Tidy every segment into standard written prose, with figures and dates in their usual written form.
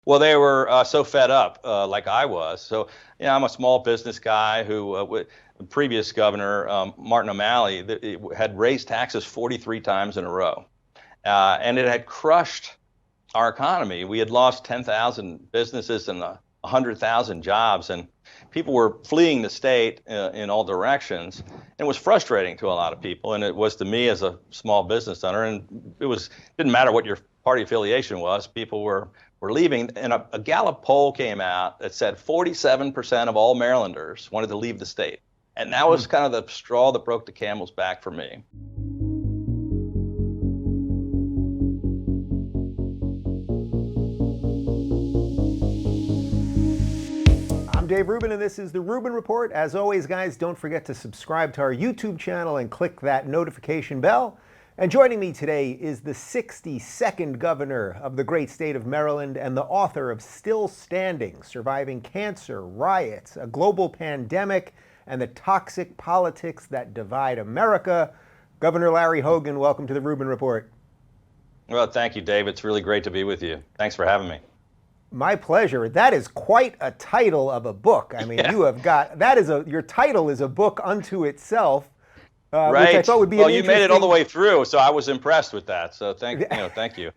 Well, they were so fed up, like I was. So, I'm a small business guy who, the previous governor, Martin O'Malley, had raised taxes 43 times in a row. And it had crushed our economy. We had lost 10,000 businesses and 100,000 jobs, and people were fleeing the state in all directions. And it was frustrating to a lot of people, and it was to me as a small business owner. And didn't matter what your party affiliation was. People were leaving, and a Gallup poll came out that said 47% of all Marylanders wanted to leave the state. And that was kind of the straw that broke the camel's back for me. I'm Dave Rubin, and this is the Rubin Report. As always, guys, don't forget to subscribe to our YouTube channel and click that notification bell. And joining me today is the 62nd governor of the great state of Maryland and the author of Still Standing: Surviving Cancer, Riots, a Global Pandemic, and the Toxic Politics That Divide America. Governor Larry Hogan, welcome to the Rubin Report. Well, thank you, Dave. It's really great to be with you. Thanks for having me. My pleasure. That is quite a title of a book. I mean, Yeah. Your title is a book unto itself. Right. Which I thought would be well, you made it all the way through, so I was impressed with that. So thank you.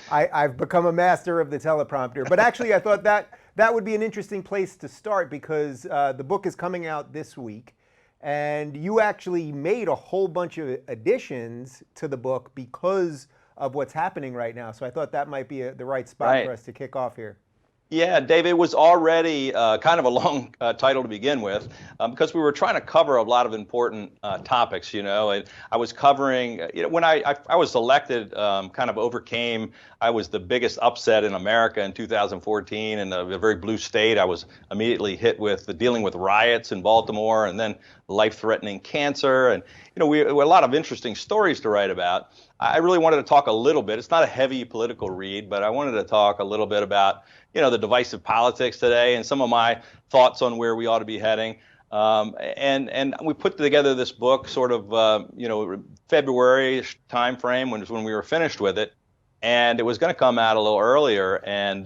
I've become a master of the teleprompter. But actually, I thought that would be an interesting place to start because the book is coming out this week. And you actually made a whole bunch of additions to the book because of what's happening right now. So I thought that might be the right spot for us to kick off here. Yeah, Dave, it was already kind of a long title to begin with because we were trying to cover a lot of important topics, and I was covering, when I was elected, kind of overcame, I was the biggest upset in America in 2014 in a very blue state. I was immediately hit with dealing with riots in Baltimore and then life-threatening cancer. And, we a lot of interesting stories to write about. I really wanted to talk a little bit. It's not a heavy political read, but I wanted to talk a little bit about, the divisive politics today and some of my thoughts on where we ought to be heading. And we put together this book sort of, February timeframe when we were finished with it. And it was going to come out a little earlier. And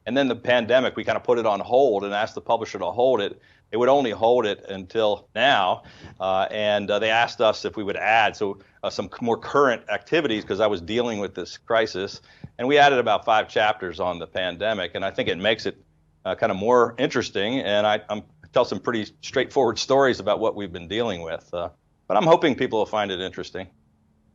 then the pandemic, we kind of put it on hold and asked the publisher to hold it. It would only hold it until now. And they asked us if we would add some more current activities because I was dealing with this crisis. And we added about 5 chapters on the pandemic. And I think it makes it kind of more interesting. And I tell some pretty straightforward stories about what we've been dealing with. But I'm hoping people will find it interesting.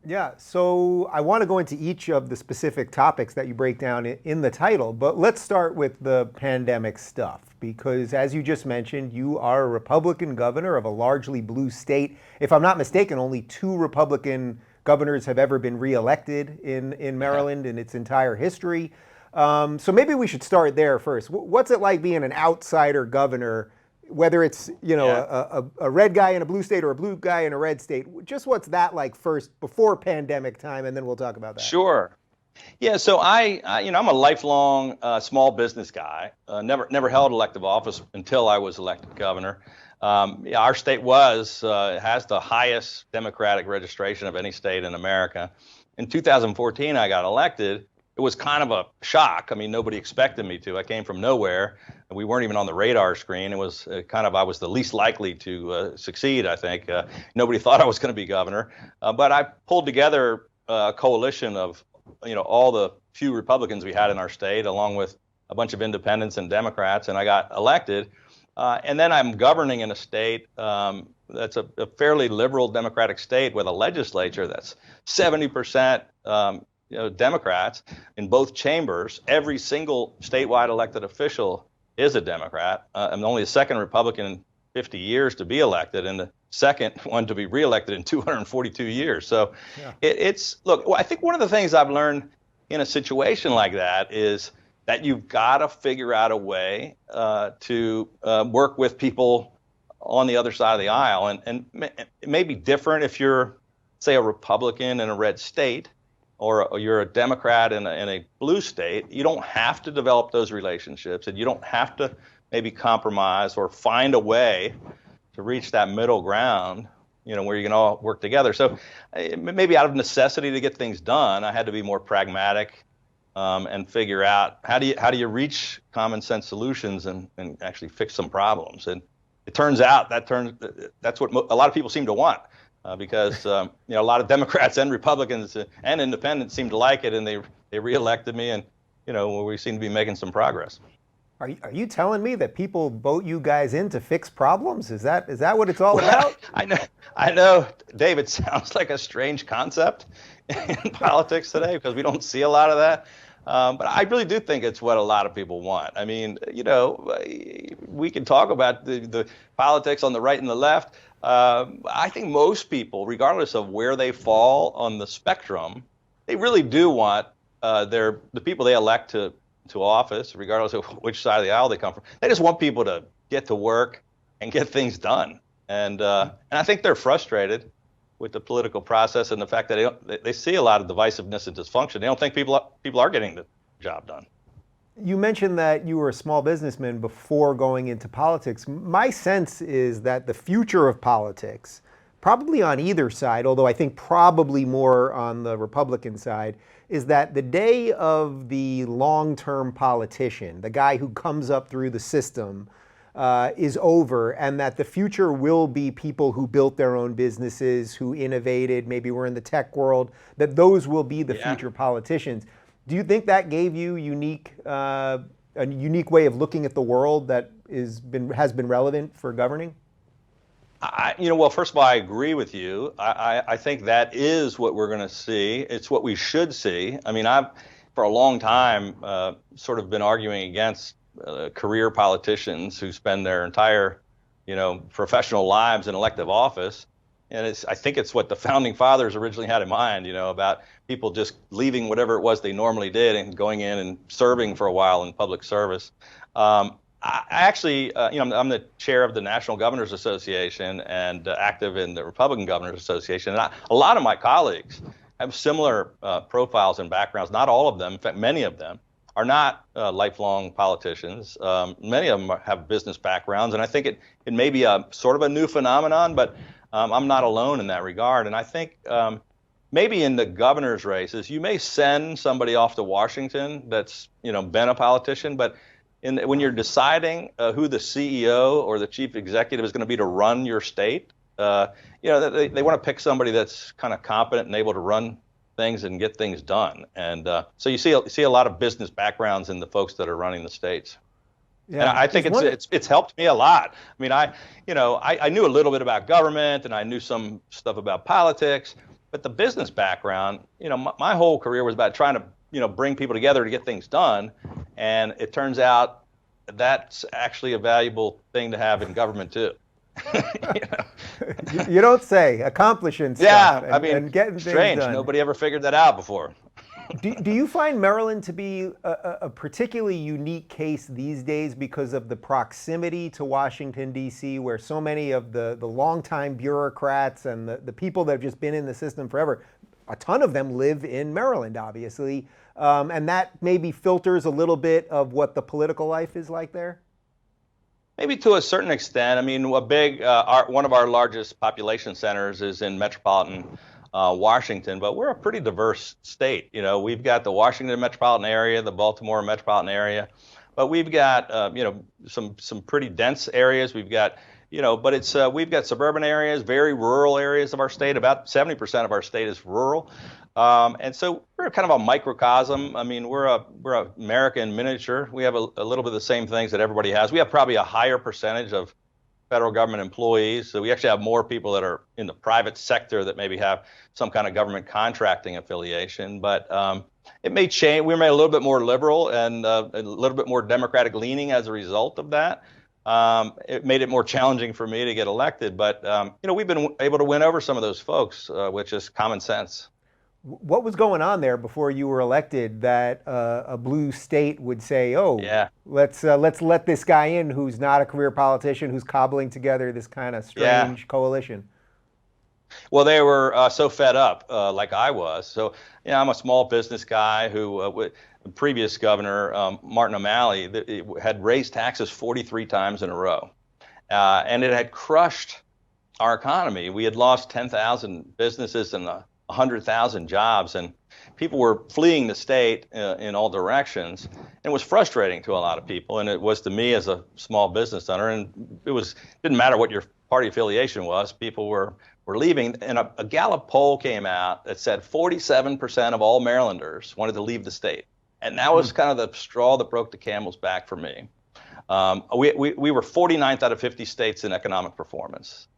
Yeah, so I want to go into each of the specific topics that you break down in the title, but let's start with the pandemic stuff because as you just mentioned, you are a Republican governor of a largely blue state. If I'm not mistaken, only 2 Republican governors have ever been reelected in Maryland in its entire history. So maybe we should start there first. What's it like being an outsider governor, whether it's a red guy in a blue state or a blue guy in a red state? Just what's that like first before pandemic time, and then we'll talk about that. Sure. Yeah. So I'm a lifelong small business guy. Never held elective office until I was elected governor. Our state has the highest Democratic registration of any state in America. In 2014, I got elected. It was kind of a shock. I mean, nobody expected me to. I came from nowhere. We weren't even on the radar screen. It was I was the least likely to succeed, I think. Nobody thought I was going to be governor. But I pulled together a coalition of, all the few Republicans we had in our state, along with a bunch of independents and Democrats, and I got elected. And then I'm governing in a state that's a fairly liberal Democratic state with a legislature that's 70% Democrats in both chambers. Every single statewide elected official is a Democrat. I'm only the second Republican in 50 years to be elected and the second one to be reelected in 242 years. So I think one of the things I've learned in a situation like that is that you've got to figure out a way to work with people on the other side of the aisle. And it may be different if you're, say, a Republican in a red state, or you're a Democrat in a blue state. You don't have to develop those relationships, and you don't have to maybe compromise or find a way to reach that middle ground, where you can all work together. So maybe out of necessity to get things done, I had to be more pragmatic and figure out how do you reach common sense solutions and actually fix some problems. And it turns out that's what a lot of people seem to want, because a lot of Democrats and Republicans and independents seem to like it, and they reelected me, and we seem to be making some progress. Are you telling me that people vote you guys in to fix problems? Is that what it's all about? I know, Dave, it sounds like a strange concept in politics today because we don't see a lot of that. But I really do think it's what a lot of people want. I mean, we can talk about the politics on the right and the left. I think most people, regardless of where they fall on the spectrum, they really do want the people they elect to office, regardless of which side of the aisle they come from. They just want people to get to work and get things done. And I think they're frustrated with the political process and the fact that they see a lot of divisiveness and dysfunction. They don't think people are getting the job done. You mentioned that you were a small businessman before going into politics. My sense is that the future of politics, probably on either side, although I think probably more on the Republican side, is that the day of the long-term politician, the guy who comes up through the system, is over, and that the future will be people who built their own businesses, who innovated, maybe were in the tech world, that those will be the future politicians. Do you think that gave you a unique way of looking at the world that has been relevant for governing? Well, first of all, I agree with you. I think that is what we're going to see. It's what we should see. I mean, I've, for a long time, sort of been arguing against career politicians who spend their entire, professional lives in elective office. And I think it's what the founding fathers originally had in mind, about people just leaving whatever it was they normally did and going in and serving for a while in public service. I actually, I'm the chair of the National Governors Association and active in the Republican Governors Association. And a lot of my colleagues have similar profiles and backgrounds. Not all of them, in fact, many of them are not lifelong politicians. Many of them have business backgrounds. And I think it may be a sort of a new phenomenon, but I'm not alone in that regard. And I think maybe in the governor's races, you may send somebody off to Washington that's, been a politician, but when you're deciding who the CEO or the chief executive is going to be to run your state, they want to pick somebody that's kind of competent and able to run things and get things done. And so you see a lot of business backgrounds in the folks that are running the states. Yeah, and I think it's helped me a lot. I mean, I knew a little bit about government and I knew some stuff about politics, but the business background, my whole career was about trying to bring people together to get things done. And it turns out that's actually a valuable thing to have in government too. You don't say. Accomplishing stuff and getting strange. Things done. Nobody ever figured that out before. Do you find Maryland to be a particularly unique case these days because of the proximity to Washington, D.C., where so many of the longtime bureaucrats and the people that have just been in the system forever, a ton of them live in Maryland, obviously, and that maybe filters a little bit of what the political life is like there? Maybe to a certain extent. I mean, one of our largest population centers is in metropolitan Washington, but we're a pretty diverse state. We've got the Washington metropolitan area, the Baltimore metropolitan area, but we've got some pretty dense areas. We've got we've got suburban areas, very rural areas of our state. About 70% of our state is rural, and so we're kind of a microcosm. I mean, we're America in miniature. We have a little bit of the same things that everybody has. We have probably a higher percentage of federal government employees. So we actually have more people that are in the private sector that maybe have some kind of government contracting affiliation. But it may change. We're made a little bit more liberal and a little bit more Democratic leaning as a result of that. It made it more challenging for me to get elected. But, we've been able to win over some of those folks, which is common sense. What was going on there before you were elected that a blue state would say, let's let this guy in who's not a career politician, who's cobbling together this kind of strange coalition? Well, they were so fed up, like I was. So, I'm a small business guy who, the previous governor, Martin O'Malley, had raised taxes 43 times in a row. And it had crushed our economy. We had lost 10,000 businesses in the 100,000 jobs, and people were fleeing the state in all directions. And it was frustrating to a lot of people, and it was to me as a small business owner. And didn't matter what your party affiliation was. People were leaving, and a Gallup poll came out that said 47% of all Marylanders wanted to leave the state, and that was kind of the straw that broke the camel's back for me. We were 49th out of 50 states in economic performance.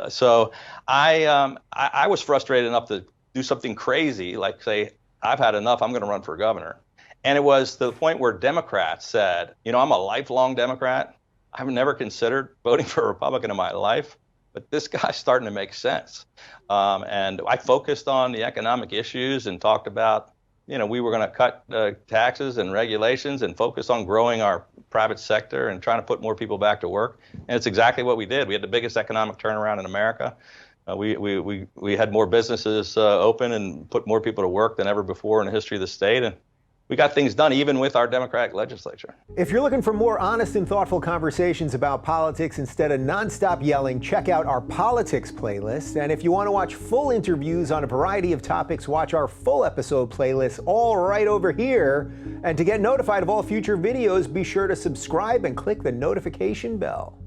So I was frustrated enough to do something crazy, like say, I've had enough, I'm going to run for governor. And it was to the point where Democrats said, I'm a lifelong Democrat. I've never considered voting for a Republican in my life, but this guy's starting to make sense. And I focused on the economic issues and talked about, we were going to cut taxes and regulations and focus on growing our private sector and trying to put more people back to work. And it's exactly what we did. We had the biggest economic turnaround in America. We had more businesses open and put more people to work than ever before in the history of the state. And we got things done even with our Democratic legislature. If you're looking for more honest and thoughtful conversations about politics instead of nonstop yelling, check out our politics playlist. And if you want to watch full interviews on a variety of topics, watch our full episode playlist all right over here. And to get notified of all future videos, be sure to subscribe and click the notification bell.